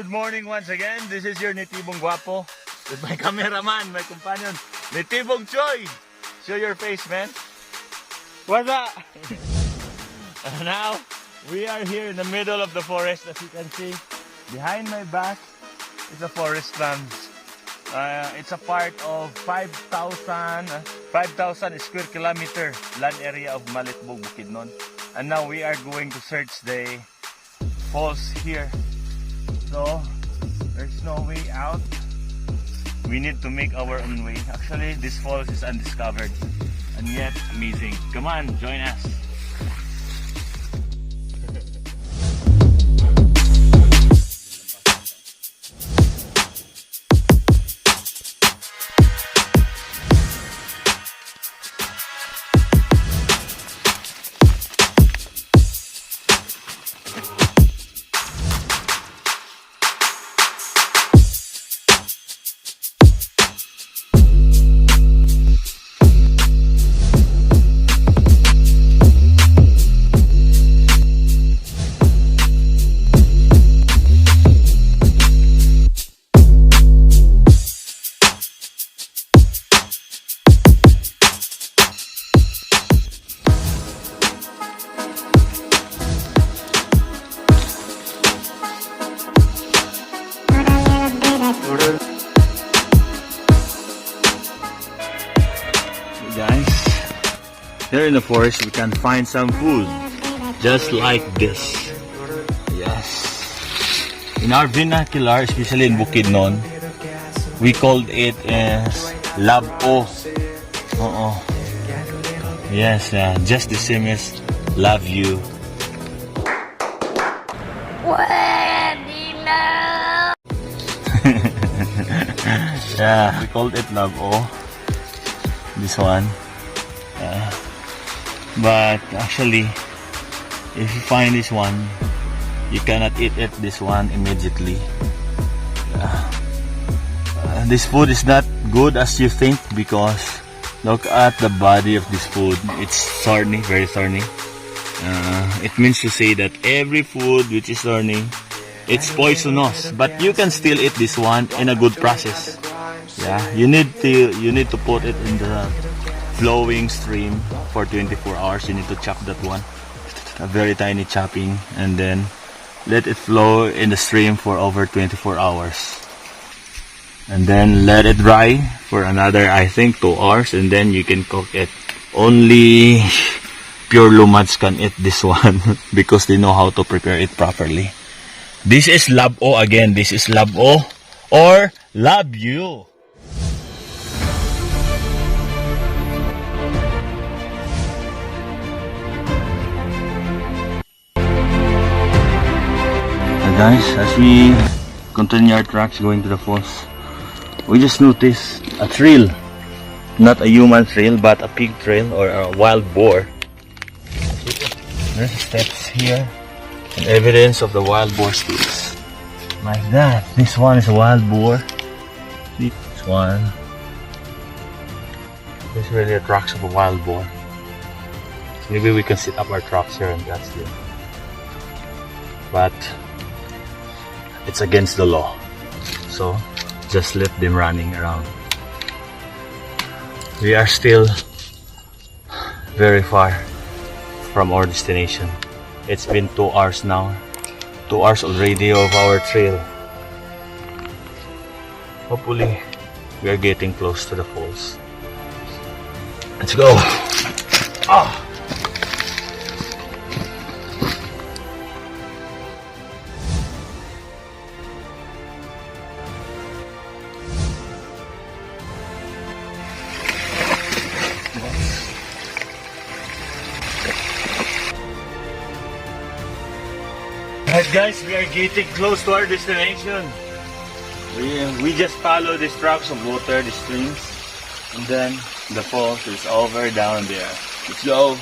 good morning once again. This is your Nitibong Guapo with my cameraman, my companion, Nitibong Choi. Show your face, man. What's up? Now, we are here in the middle of the forest. As you can see, behind my back is a forest land. It's a part of 5,000 square kilometer land area of Malitbog, Bukidnon. And now we are going to search the falls here. So there's no way out. We need to make our own way. Actually, this falls is undiscovered and yet amazing. Come on, join us. Guys, here in the forest we can find some food just like this. Yes, in our vernacular, especially in Bukidnon, we called it as labo. Yes, just the same as love you. Yeah, we called it labo. This one, but actually, if you find this one, you cannot eat it. This one immediately. This food is not good as you think, because look at the body of this food. It's thorny, very thorny. It means to say that every food which is thorny, it's poisonous. But you can still eat this one in a good process. Yeah, you need to put it in the flowing stream for 24 hours. You need to chop that one, a very tiny chopping, and then let it flow in the stream for over 24 hours. And then let it dry for another, I think, 2 hours, and then you can cook it. Only pure lumads can eat this one because they know how to prepare it properly. This is labo again. This is labo or love you. Guys, as we continue our tracks going to the falls, we just noticed a trail. Not a human trail, but a pig trail or a wild boar. There's steps here and evidence of the wild boar steps. Like that. This one is a wild boar. This one. This really a tracks of a wild boar. So maybe we can set up our tracks here and that's it. But it's against the law, so just let them running around. We are still very far from our destination. It's been 2 hours now, 2 hours already of our trail. Hopefully we are getting close to the falls. Let's go. Alright guys, we are getting close to our destination. We just follow these tracks of water, the streams, and then the falls is over down there. Let's go.